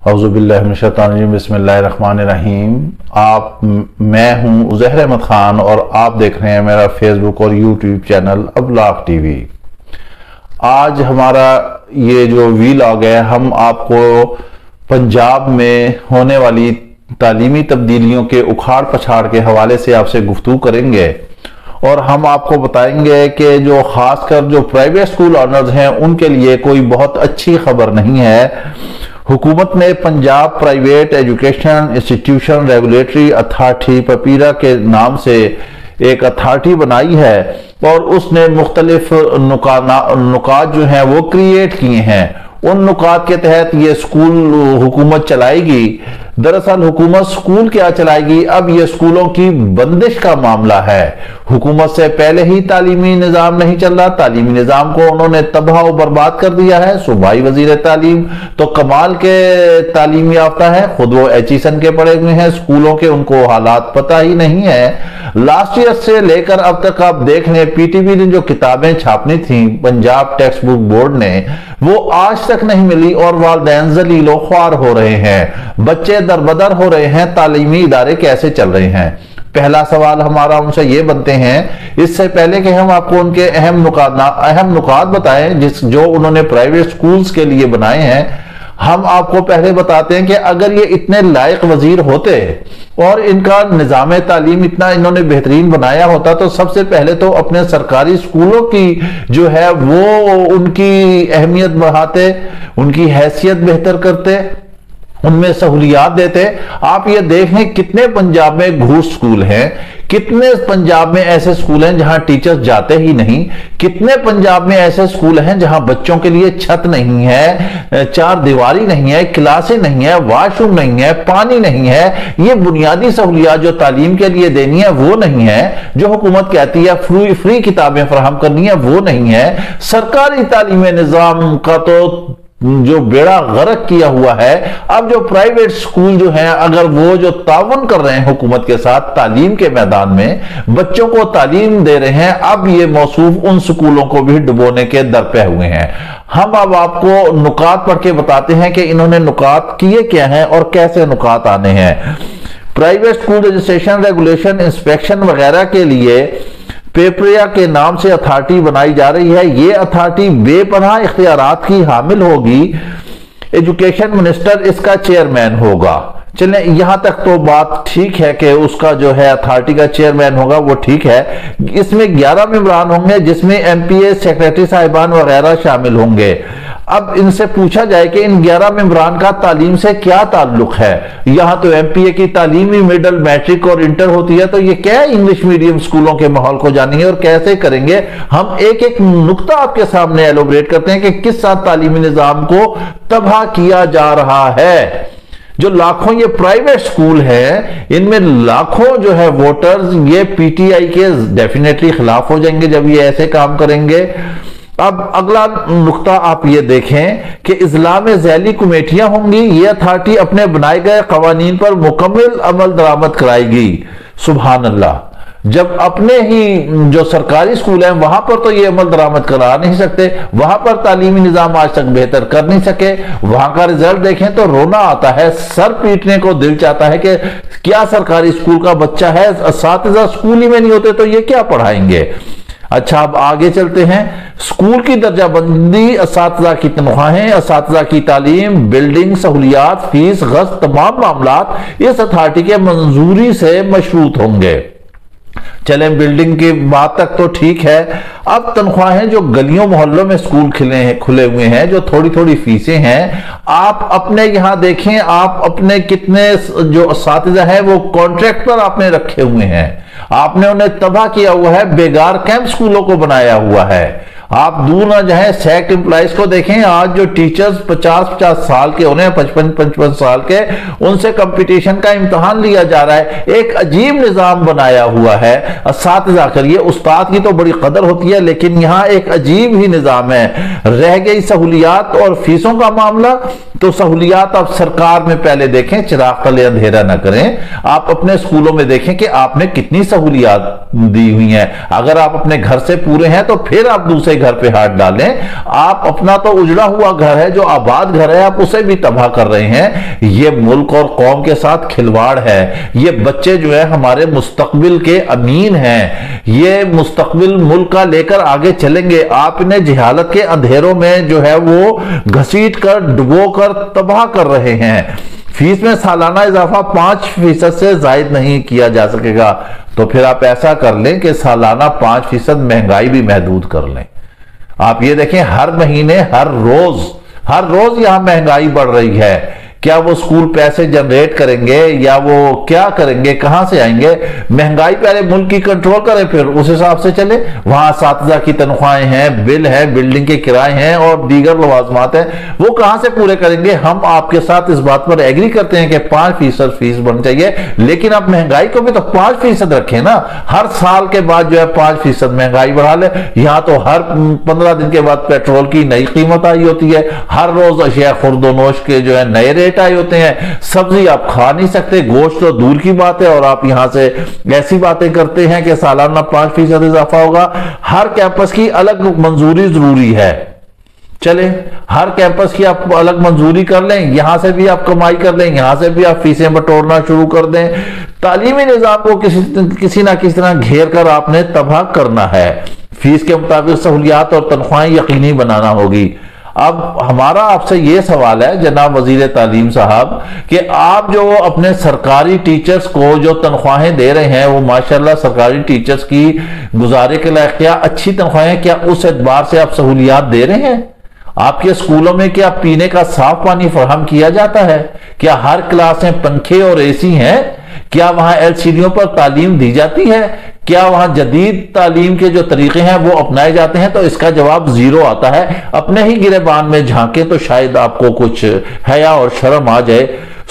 اعوذ باللہ من الشیطان الرجیم، بسم اللہ الرحمن الرحیم۔ میں ہوں عزیر احمد خان اور آپ دیکھ رہے ہیں میرا فیس بک اور یوٹیوب چینل ابلاغ ٹی وی۔ آج ہمارا یہ جو ویلاگ ہے، ہم آپ کو پنجاب میں ہونے والی تعلیمی تبدیلیوں کے اکھاڑ پچھاڑ کے حوالے سے آپ سے گفتگو کریں گے، اور ہم آپ کو بتائیں گے کہ جو خاص کر جو پرائیویٹ سکول آنرز ہیں ان کے لیے کوئی بہت اچھی خبر نہیں ہے۔ حکومت نے Punjab private education institution regulatory authority PEIRA کے نام سے ایک اتھارٹی بنائی ہے، اور اس نے مختلف نکات جو ہیں وہ کریٹ کیے ہیں۔ ان نکات کے تحت یہ سکول حکومت چلائے گی۔ دراصل حکومت سکول کیا چلائے گی، اب یہ سکولوں کی بندش کا معاملہ ہے۔ حکومت سے پہلے ہی تعلیمی نظام نہیں چل رہا، تعلیمی نظام کو انہوں نے تباہ و برباد کر دیا ہے۔ صوبائی وزیر تعلیم تو کمال کے تعلیم یافتہ ہے، خود وہ ایچیسن کے پڑھے ہوئے ہیں، سکولوں کے ان کو حالات پتہ ہی نہیں ہے۔ لاسٹ ایئر سے لے کر اب تک آپ دیکھ لیں، پی ٹی وی نے جو کتابیں چھاپنی تھیں پنجاب ٹیکسٹ بک بورڈ نے، وہ آج تک نہیں ملی، اور والدین ذلیل و خوار ہو رہے ہیں، بچے دربدر ہو رہے ہیں۔ تعلیمی ادارے کیسے چل رہے ہیں؟ پہلا سوال ہمارا ان سے یہ بنتے ہیں، اس سے پہلے کہ ہم آپ کو ان کے اہم نکات بتائیں جو انہوں نے پرائیویٹ سکولز کے لیے بنائے ہیں، ہم آپ کو پہلے بتاتے ہیں کہ اگر یہ اتنے لائق وزیر ہوتے اور ان کا نظام تعلیم اتنا انہوں نے بہترین بنایا ہوتا، تو سب سے پہلے تو اپنے سرکاری سکولوں کی جو ہے وہ ان کی اہمیت بڑھاتے، ان کی حیثیت بہتر کرتے، ان میں سہولیات دیتے۔ آپ یہ دیکھیں کتنے پنجاب میں گھوس سکول ہیں، کتنے پنجاب میں ایسے سکول ہیں جہاں ٹیچرز جاتے ہی نہیں، کتنے پنجاب میں ایسے سکول ہیں جہاں بچوں کے لیے چھت نہیں ہے، چار دیواری نہیں ہے، کلاسیں نہیں ہے، واش روم نہیں ہے، پانی نہیں ہے۔ یہ بنیادی سہولیات جو تعلیم کے لیے دینی ہے وہ نہیں ہے۔ جو حکومت کہتی ہے فری کتابیں فراہم کرنی ہے وہ نہیں ہے۔ سرکاری تعلیمی نظام کا تو جو بیڑا غرق کیا ہوا ہے۔ اب جو پرائیویٹ سکول جو ہیں، اگر وہ جو تعاون کر رہے ہیں حکومت کے ساتھ تعلیم کے میدان میں، بچوں کو تعلیم دے رہے ہیں، اب یہ موصوف ان سکولوں کو بھی ڈبونے کے درپے ہوئے ہیں۔ ہم اب آپ کو نکات پڑھ کے بتاتے ہیں کہ انہوں نے نکات کیے کیا ہیں اور کیسے نکات آنے ہیں۔ Private school registration regulation inspection وغیرہ کے لیے پیپریا کے نام سے اتھارٹی بنائی جا رہی ہے۔ یہ اتھارٹی بے پناہ اختیارات کی حامل ہوگی۔ ایجوکیشن منسٹر اس کا چیئرمین ہوگا۔ چلیں یہاں تک تو بات ٹھیک ہے کہ اس کا جو ہے اتھارٹی کا چیئرمین ہوگا، وہ ٹھیک ہے۔ اس میں 11 ممبران ہوں گے، جس میں ایم پی اے سیکریٹری صاحبان وغیرہ شامل ہوں گے۔ اب ان سے پوچھا جائے کہ ان 11 ممبران کا تعلیم سے کیا تعلق ہے؟ یہاں تو ایم پی اے کی تعلیمی مڈل، میٹرک اور انٹر ہوتی ہے، تو یہ کیا انگلش میڈیم سکولوں کے ماحول کو جانیں گے اور کیسے کریں گے؟ ہم ایک ایک نقطہ آپ کے سامنے ایلوبریٹ کرتے ہیں کہ کس ساتھ تعلیمی نظام کو تباہ کیا جا رہا ہے۔ جو لاکھوں یہ پرائیویٹ سکول ہیں، ان میں لاکھوں جو ہے ووٹرز یہ پی ٹی آئی کے ڈیفینیٹلی خلاف ہو جائیں گے جب یہ ایسے کام کریں گے۔ اب اگلا نقطہ آپ یہ دیکھیں کہ اضلاع ذیلی کمیٹیاں ہوں گی۔ یہ اتھارٹی اپنے بنائے گئے قوانین پر مکمل عمل درآمد کرائے گی۔ سبحان اللہ! جب اپنے ہی جو سرکاری سکول ہیں وہاں پر تو یہ عمل درآمد کرا نہیں سکتے، وہاں پر تعلیمی نظام آج تک بہتر کر نہیں سکے، وہاں کا رزلٹ دیکھیں تو رونا آتا ہے، سر پیٹنے کو دل چاہتا ہے کہ کیا سرکاری سکول کا بچہ ہے، اساتذہ سکول ہی میں نہیں ہوتے تو یہ کیا پڑھائیں گے؟ اچھا اب آگے چلتے ہیں۔ سکول کی درجہ بندی، اساتذہ کی تنخواہیں، اساتذہ کی تعلیم، بلڈنگ، سہولیات، فیس، غرض تمام معاملات اس اتھارٹی کے منظوری سے مشروط ہوں گے۔ چلیں بلڈنگ کی بات تک تو ٹھیک ہے۔ اب تنخواہیں، جو گلیوں محلوں میں سکول کھلے ہوئے ہیں، جو تھوڑی تھوڑی فیسیں ہیں، آپ اپنے یہاں دیکھیں، آپ اپنے کتنے جو اساتذہ ہیں وہ کانٹریکٹ پر آپ نے رکھے ہوئے ہیں، آپ نے انہیں تباہ کیا ہوا ہے، بیگار کیمپ سکولوں کو بنایا ہوا ہے۔ آپ دور نہ جائیں، سیکٹ امپلائیز کو دیکھیں، آج جو ٹیچرز 50 سال کے ہونے ہیں، 55 سال کے، ان سے کمپٹیشن کا امتحان لیا جا رہا ہے۔ ایک عجیب نظام بنایا ہوا ہے۔ اساتذہ کریے، استاد کی تو بڑی قدر ہوتی ہے، لیکن یہاں ایک عجیب ہی نظام ہے۔ رہ گئی سہولیات اور فیسوں کا معاملہ، تو سہولیات آپ سرکار میں پہلے دیکھیں، چراغ تلے اندھیرا نہ کریں۔ آپ اپنے سکولوں میں دیکھیں کہ آپ نے کتنی سہولیات دی ہوئی ہیں۔ اگر آپ اپنے گھر سے پورے ہیں تو پھر آپ دوسرے گھر پہ ہاتھ ڈالیں. آپ اپنا تو اجڑا ہوا گھر ہے، جو آباد گھر ہے، آپ اسے بھی تباہ کر رہے ہیں. یہ ملک اور قوم کے ساتھ کھلواڑ ہے. یہ بچے جو ہے ہمارے مستقبل کے امین ہیں، یہ مستقبل ملک کا لے کر آگے چلیں گے. آپ انہیں جہالت کے اندھیروں میں جو ہے وہ گھسیٹ کر ڈبو کر تباہ کر رہے ہیں. فیس میں سالانہ اضافہ 5% سے زائد نہیں کیا جا سکے گا. تو پھر آپ ایسا کر لیں کہ سالانہ 5% مہنگائی بھی محدود کر لیں. آپ یہ دیکھیں ہر مہینے ہر روز یہاں مہنگائی بڑھ رہی ہے. کیا وہ اسکول پیسے جنریٹ کریں گے یا وہ کیا کریں گے؟ کہاں سے آئیں گے؟ مہنگائی پہلے ملک کی کنٹرول کریں، پھر اس حساب سے چلے. وہاں اساتذہ کی تنخواہیں ہیں، بل ہیں، بلڈنگ کے کرائے ہیں اور دیگر لوازمات ہیں، وہ کہاں سے پورے کریں گے؟ ہم آپ کے ساتھ اس بات پر ایگری کرتے ہیں کہ 5% فیس بڑھنی چاہیے، لیکن آپ مہنگائی کو بھی تو 5% رکھیں نا. ہر سال کے بعد جو ہے 5% مہنگائی بڑھا لے. یہاں تو ہر 15 دن کے بعد پیٹرول کی نئی قیمت آئی ہوتی ہے، ہر روز اشیاء خورد و نوش کے جو ہے نئے ریٹ آئے ہوتے ہیں. سبزی آپ کھا نہیں سکتے، گوشت تو دور کی بات ہے، اور آپ یہاں سے ایسی باتیں کرتے ہیں کہ سالانہ 5% اضافہ ہوگا. ہر کیمپس کی الگ منظوری ضروری ہے. چلیں ہر کیمپس کی آپ الگ منظوری کر لیں، یہاں سے بھی آپ کمائی کر لیں، یہاں سے بھی آپ فیسیں بٹورنا شروع کر دیں. تعلیمی نظام کو کسی نہ کسی طرح گھیر کر آپ نے تباہ کرنا ہے. فیس کے مطابق سہولیات اور تنخواہیں یقینی بنانا ہوگی. اب ہمارا آپ سے یہ سوال ہے جناب وزیر تعلیم صاحب کہ آپ جو اپنے سرکاری ٹیچرز کو جو تنخواہیں دے رہے ہیں، وہ ماشاءاللہ سرکاری ٹیچرز کی گزارے کے لائق کیا اچھی تنخواہیں، کیا اس اعتبار سے آپ سہولیات دے رہے ہیں؟ آپ کے اسکولوں میں کیا پینے کا صاف پانی فراہم کیا جاتا ہے؟ کیا ہر کلاس میں پنکھے اور اے سی ہیں؟ کیا وہاں LCDوں پر تعلیم دی جاتی ہے؟ کیا وہاں جدید تعلیم کے جو طریقے ہیں وہ اپنائے جاتے ہیں؟ تو اس کا جواب 0 آتا ہے. اپنے ہی گریبان میں جھانکیں تو شاید آپ کو کچھ حیا اور شرم آ جائے.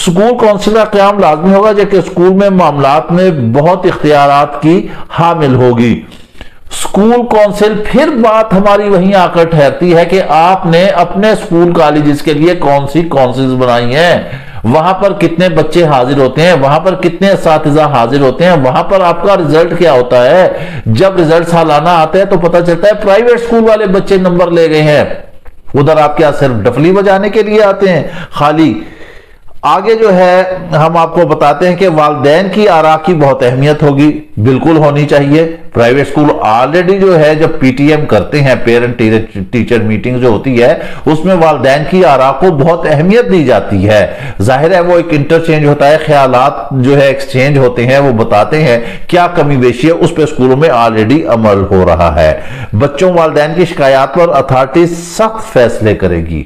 سکول کونسل کا قیام لازمی ہوگا، جبکہ سکول میں معاملات میں بہت اختیارات کی حامل ہوگی. سکول کونسل، پھر بات ہماری وہیں آ کر ٹھہرتی ہے کہ آپ نے اپنے سکول کالجز کے لیے کون سی کونسلز بنائی ہیں، وہاں پر کتنے بچے حاضر ہوتے ہیں، وہاں پر کتنے اساتذہ حاضر ہوتے ہیں، وہاں پر آپ کا رزلٹ کیا ہوتا ہے. جب رزلٹ سالانہ آتے ہیں تو پتہ چلتا ہے پرائیویٹ سکول والے بچے نمبر لے گئے ہیں. ادھر آپ کیا صرف ڈفلی بجانے کے لیے آتے ہیں خالی؟ آگے جو ہے ہم آپ کو بتاتے ہیں کہ والدین کی آراء کی بہت اہمیت ہوگی، بالکل ہونی چاہیے. پرائیویٹ سکول آلریڈی جو ہے جب PTM کرتے ہیں، پیرنٹ ٹیچر میٹنگ جو ہوتی ہے، اس میں والدین کی آراء کو بہت اہمیت دی جاتی ہے. ظاہر ہے وہ ایک انٹرچینج ہوتا ہے، خیالات جو ہے ایکسچینج ہوتے ہیں، وہ بتاتے ہیں کیا کمی بیشی ہے، اس پہ سکولوں میں آلریڈی عمل ہو رہا ہے. بچوں والدین کی شکایات پر اتھارٹی سخت فیصلے کرے گی.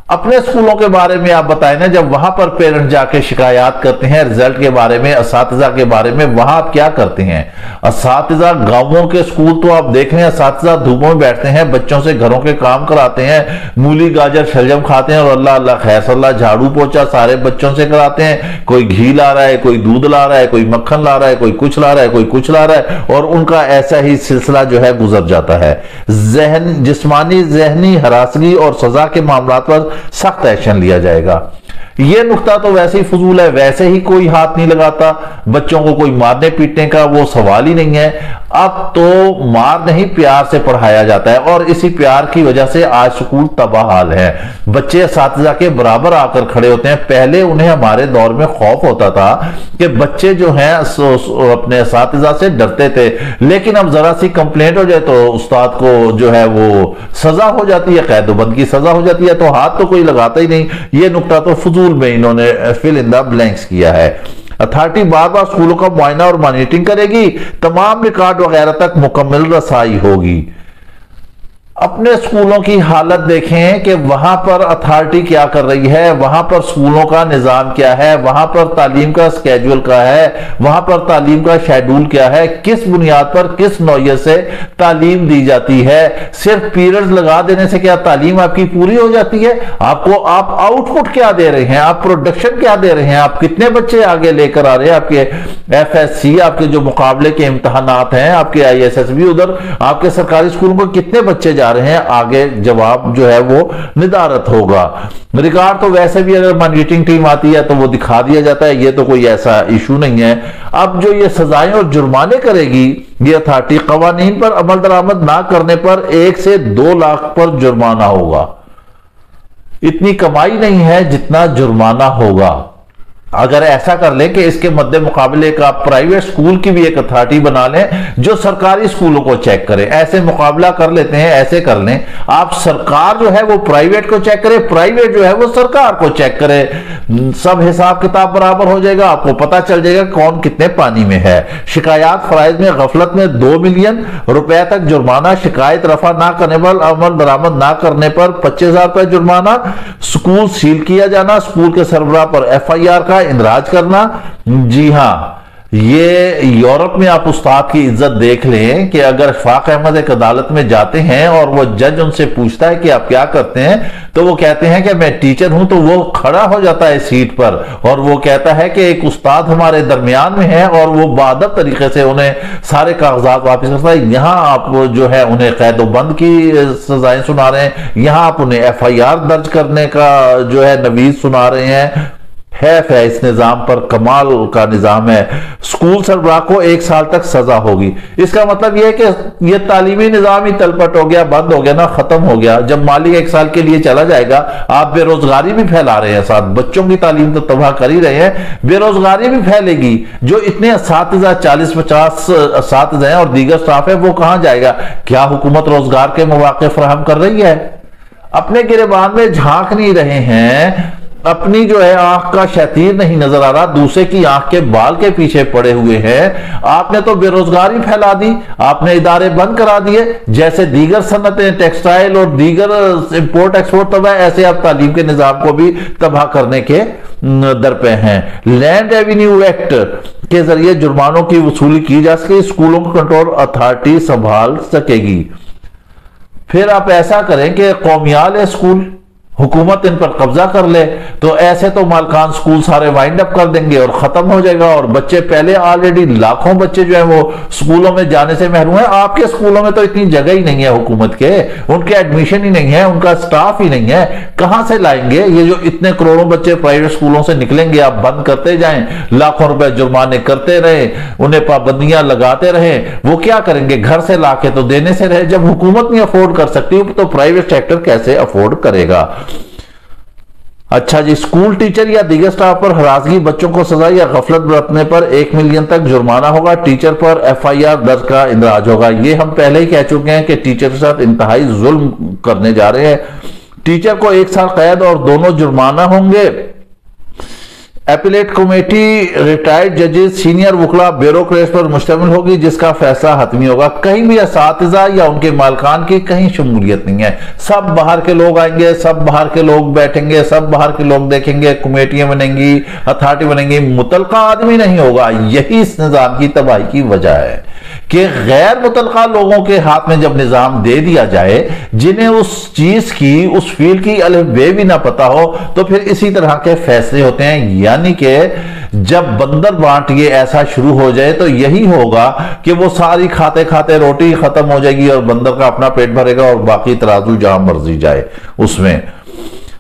اپنے سکولوں کے بارے میں آپ بتائیں نا، جب وہاں پر پیرنٹ جا کے شکایات کرتے ہیں رزلٹ کے بارے میں، اساتذہ کے بارے میں، وہاں آپ کیا کرتے ہیں؟ اساتذہ گاؤں کے سکول تو آپ دیکھ رہے ہیں، اساتذہ دھوپوں میں بیٹھتے ہیں، بچوں سے گھروں کے کام کراتے ہیں، مولی گاجر شلجم کھاتے ہیں، اور اللہ اللہ خیر صلی اللہ جھاڑو پوچھا سارے بچوں سے کراتے ہیں. کوئی گھی لا رہا ہے، کوئی دودھ لا رہا ہے، کوئی مکھن لا رہا ہے، کوئی کچھ لا رہا ہے، کوئی کچھ لا رہا ہے، اور ان کا ایسا ہی سلسلہ جو ہے گزر جاتا ہے. جسمانی ذہنی ہراسگی اور سزا کے معاملات پر سخت ایکشن لیا جائے گا. یہ نقطہ تو ویسے ہی فضول ہے، ویسے ہی کوئی ہاتھ نہیں لگاتا. بچوں کو کوئی مارنے پیٹنے کا وہ سوال ہی نہیں ہے. اب تو مار نہیں پیار سے پڑھایا جاتا ہے، اور اسی پیار کی وجہ سے آج سکول تباہ حال ہے. بچے اساتذہ کے برابر آ کر کھڑے ہوتے ہیں. پہلے انہیں ہمارے دور میں خوف ہوتا تھا کہ بچے جو ہیں اپنے اساتذہ سے ڈرتے تھے، لیکن اب ذرا سی کمپلینٹ ہو جائے تو استاد کو جو ہے وہ سزا ہو جاتی ہے، قید و بند کی سزا ہو جاتی ہے، تو ہاتھ تو کوئی لگاتا ہی نہیں. یہ نقطہ تو فضول میں انہوں نے فل ان دا بلینکس کیا ہے. اتھارٹی بار بار سکولوں کا معائنہ اور مانیٹرنگ کرے گی، تمام ریکارڈ وغیرہ تک مکمل رسائی ہوگی. اپنے سکولوں کی حالت دیکھیں کہ وہاں پر اتھارٹی کیا کر رہی ہے، وہاں پر سکولوں کا نظام کیا ہے، وہاں پر تعلیم کا سکیجول کیا ہے، وہاں پر تعلیم کا شیڈول کیا ہے، کس بنیاد پر کس نوعیت سے تعلیم دی جاتی ہے. صرف پیریڈز لگا دینے سے کیا تعلیم آپ کی پوری ہو جاتی ہے؟ آپ آؤٹ پٹ کیا دے رہے ہیں، آپ پروڈکشن کیا دے رہے ہیں، آپ کتنے بچے آگے لے کر آ رہے ہیں؟ آپ کے FSC، آپ کے جو مقابلے کے امتحانات ہیں، آپ کے ISSB، ادھر آپ کے سرکاری سکولوں کو کتنے بچے جا رہے ہیں، آگے جواب جو ہے وہ ندارت ہوگا۔ ریکارڈ تو ویسے بھی اگر مانیٹرنگ ٹیم آتی ہے تو وہ دکھا دیا جاتا ہے، یہ تو کوئی ایسا ایشو نہیں ہے۔ اب جو یہ سزائیں اور جرمانے کرے گی یہ اتھارٹی، قوانین پر عمل درآمد نہ کرنے پر 1 سے 2 لاکھ پر جرمانہ ہوگا۔ اتنی کمائی نہیں ہے جتنا جرمانہ ہوگا۔ اگر ایسا کر لیں کہ اس کے مد مقابلے کا پرائیویٹ سکول کی بھی ایک اتھارٹی بنا لیں جو سرکاری سکولوں کو چیک کرے، ایسے مقابلہ کر لیتے ہیں، ایسے کر لیں آپ، سرکار جو ہے وہ پرائیویٹ کو چیک کرے، پرائیویٹ جو ہے وہ سرکار کو چیک کرے، سب حساب کتاب برابر ہو جائے گا، آپ کو پتا چل جائے گا کون کتنے پانی میں ہے۔ شکایات فرائض میں غفلت میں 2 ملین روپے تک جرمانہ، شکایت رفع نہ کرنے پر، عمل درآمد نہ کرنے پر 25,000 روپے جرمانہ، سکول سیل کیا جانا، سکول کے سربراہ پر FIR کا اندراج کرنا۔ جی ہاں، یہ یورپ میں آپ استاد کی عزت دیکھ لیں کہ اگر اشفاق احمد ایک عدالت میں جاتے ہیں اور وہ جج ان سے پوچھتا ہے کہ آپ کیا کرتے ہیں تو وہ کہتے ہیں کہ میں ٹیچر ہوں، تو وہ کھڑا ہو جاتا ہے سیٹ پر اور وہ کہتا ہے کہ ایک استاد ہمارے درمیان میں ہے، اور وہ بادب طریقے سے انہیں سارے کاغذات واپس کرتا ہے۔ یہاں آپ جو ہے انہیں قید و بند کی سزائیں سنا رہے ہیں، یہاں آپ انہیں FIR درج کرنے کا جو ہے نویز سنا رہے ہیں۔ حیف ہے اس نظام پر، کمال کا نظام ہے۔ سکول سربراہ کو 1 سال تک سزا ہوگی۔ اس کا مطلب یہ ہے کہ یہ تعلیمی نظام ہی تلپٹ ہو گیا، بند ہو گیا نا، ختم ہو گیا۔ جب مالک 1 سال کے لیے چلا جائے گا، آپ بے روزگاری بھی پھیلا رہے ہیں، ساتھ بچوں کی تعلیم تو تباہ کر ہی رہے ہیں، بے روزگاری بھی پھیلے گی۔ جو اتنے اساتذہ 40-50 اساتذہ ہیں اور دیگر سٹاف ہے، وہ کہاں جائے گا؟ کیا حکومت روزگار کے مواقع فراہم کر رہی ہے؟ اپنے گریبان میں جھانک نہیں رہے ہیں، اپنی جو ہے آنکھ کا شیطیر نہیں نظر آ رہا، دوسرے کی آنکھ کے بال کے پیچھے پڑے ہوئے ہیں۔ آپ نے تو بے روزگاری پھیلا دی، آپ نے ادارے بند کرا دیے، جیسے دیگر صنعتیں، ٹیکسٹائل اور دیگر امپورٹ ایکسپورٹ تباہ، ایسے آپ تعلیم کے نظام کو بھی تباہ کرنے کے درپے ہیں۔ لینڈ ریونیو ایکٹ کے ذریعے جرمانوں کی وصولی کی جا سکے، اسکولوں کو کنٹرول اتھارٹی سنبھال سکے گی۔ پھر آپ ایسا کریں کہ قومیال اسکول حکومت ان پر قبضہ کر لے، تو ایسے تو مالکان سکول سارے وائنڈ اپ کر دیں گے اور ختم ہو جائے گا، اور بچے پہلے آلریڈی لاکھوں بچے جو ہیں وہ سکولوں میں جانے سے محروم ہیں۔ آپ کے سکولوں میں تو اتنی جگہ ہی نہیں ہے حکومت کے، ان کے ایڈمیشن ہی نہیں ہے، ان کا سٹاف ہی نہیں ہے، کہاں سے لائیں گے؟ یہ جو اتنے کروڑوں بچے پرائیویٹ سکولوں سے نکلیں گے، آپ بند کرتے جائیں، لاکھوں روپے جرمانے کرتے رہیں، انہیں پابندیاں لگاتے رہیں، وہ کیا کریں گے؟ گھر سے لا کے تو دینے سے رہے۔ جب حکومت نہیں افورڈ کر سکتی تو پرائیویٹ سیکٹر کیسے افورڈ کرے گا؟ اچھا جی، سکول ٹیچر یا دیگر سٹاف پر ہراسگی، بچوں کو سزا یا غفلت برتنے پر 1 ملین تک جرمانہ ہوگا، ٹیچر پر FIR درج کا اندراج ہوگا۔ یہ ہم پہلے ہی کہہ چکے ہیں کہ ٹیچر کے ساتھ انتہائی ظلم کرنے جا رہے ہیں۔ ٹیچر کو 1 سال قید اور دونوں جرمانہ ہوں گے۔ اپیلیٹ کمیٹی ریٹائرڈ ججز، سینئر وکلاء، بیوروکریٹس پر مشتمل ہوگی، جس کا فیصلہ حتمی ہوگا۔ کہیں بھی اساتذہ یا ان کے مالکان کی کہیں شمولیت نہیں ہے، سب باہر کے لوگ آئیں گے، سب باہر کے لوگ بیٹھیں گے، سب باہر کے لوگ دیکھیں گے، کمیٹیاں بنیں گی، اتھارٹی بنیں گی، متعلقہ آدمی نہیں ہوگا۔ یہی اس نظام کی تباہی کی وجہ ہے کہ غیر متعلقہ لوگوں کے ہاتھ میں جب نظام دے دیا جائے، جنہیں اس چیز کی، اس فیلڈ کی الف بے بھی نہ پتا ہو، تو پھر اسی طرح کے فیصلے ہوتے ہیں۔ یعنی کہ جب بندر بانٹ یہ ایسا شروع ہو جائے تو یہی ہوگا کہ وہ ساری کھاتے کھاتے روٹی ختم ہو جائے گی اور بندر کا اپنا پیٹ بھرے گا اور باقی ترازو جہاں مرضی جائے اس میں۔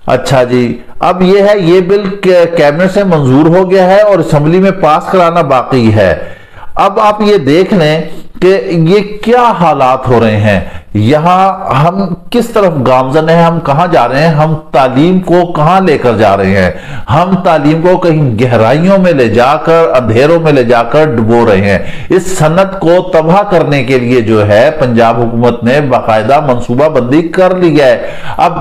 اچھا جی، اب یہ ہے، یہ بل کیبنٹ سے منظور ہو گیا ہے اور اسمبلی میں پاس کرانا باقی ہے۔ اب آپ یہ دیکھ لیں کہ یہ کیا حالات ہو رہے ہیں، یہاں ہم کس طرف گامزن ہیں، ہم کہاں جا رہے ہیں، ہم تعلیم کو کہاں لے کر جا رہے ہیں، ہم تعلیم کو کہیں گہرائیوں میں لے جا کر، اندھیروں میں لے جا کر ڈبو رہے ہیں۔ اس صنعت کو تباہ کرنے کے لیے جو ہے پنجاب حکومت نے باقاعدہ منصوبہ بندی کر لی ہے۔ اب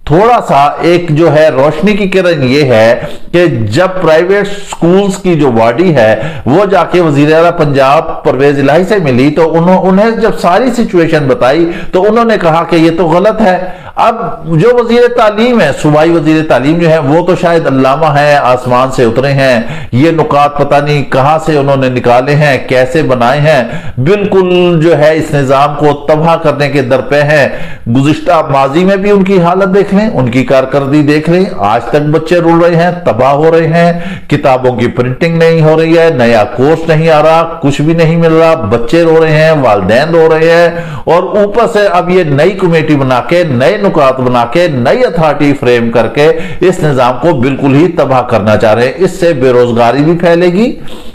تھوڑا سا ایک جو ہے روشنی کی کرن یہ ہے کہ جب پرائیویٹ سکولز کی جو باڈی ہے وہ جا کے وزیر اعلیٰ پنجاب پرویز الہی سے ملی تو انہیں جب ساری سچویشن بتائی تو انہوں نے کہا کہ یہ تو غلط ہے۔ اب جو وزیر تعلیم ہے، صوبائی وزیر تعلیم جو ہے، وہ تو شاید علامہ ہیں، آسمان سے اترے ہیں، یہ نکات پتہ نہیں کہاں سے انہوں نے نکالے ہیں، کیسے بنائے ہیں، بالکل جو ہے اس نظام کو تباہ کرنے کے درپے ہیں۔ گزشتہ ماضی میں بھی ان کی حالت دیکھ لیں، لیں، ان کی کارکردگی دیکھ لیں، آج تک بچے رول رہے ہیں، تباہ ہو رہے ہیں، کتابوں کی پرنٹنگ نہیں ہو رہی ہے، نیا کورس نہیں آ رہا، کچھ بھی نہیں مل رہا، بچے رو رہے ہیں، والدین رو رہے ہیں، اور اوپر سے اب یہ نئی کمیٹی بنا کے، نئے نکات بنا کے، نئی اتھارٹی فریم کر کے اس نظام کو بالکل ہی تباہ کرنا چاہ رہے ہیں۔ اس سے بے روزگاری بھی پھیلے گی،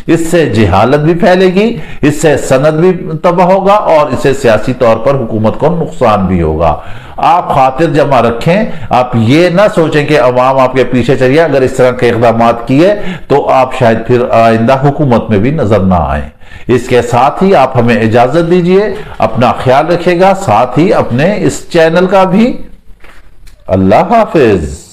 اس سے جہالت بھی پھیلے گی، اس سے سند بھی تباہ ہوگا، اور اس سے سیاسی طور پر حکومت کو نقصان بھی ہوگا۔ آپ خاطر جمع رکھیں، آپ یہ نہ سوچیں کہ عوام آپ کے پیچھے چلیے، اگر اس طرح کے اقدامات کیے تو آپ شاید پھر آئندہ حکومت میں بھی نظر نہ آئیں۔ اس کے ساتھ ہی آپ ہمیں اجازت دیجئے، اپنا خیال رکھے گا، ساتھ ہی اپنے اس چینل کا بھی۔ اللہ حافظ۔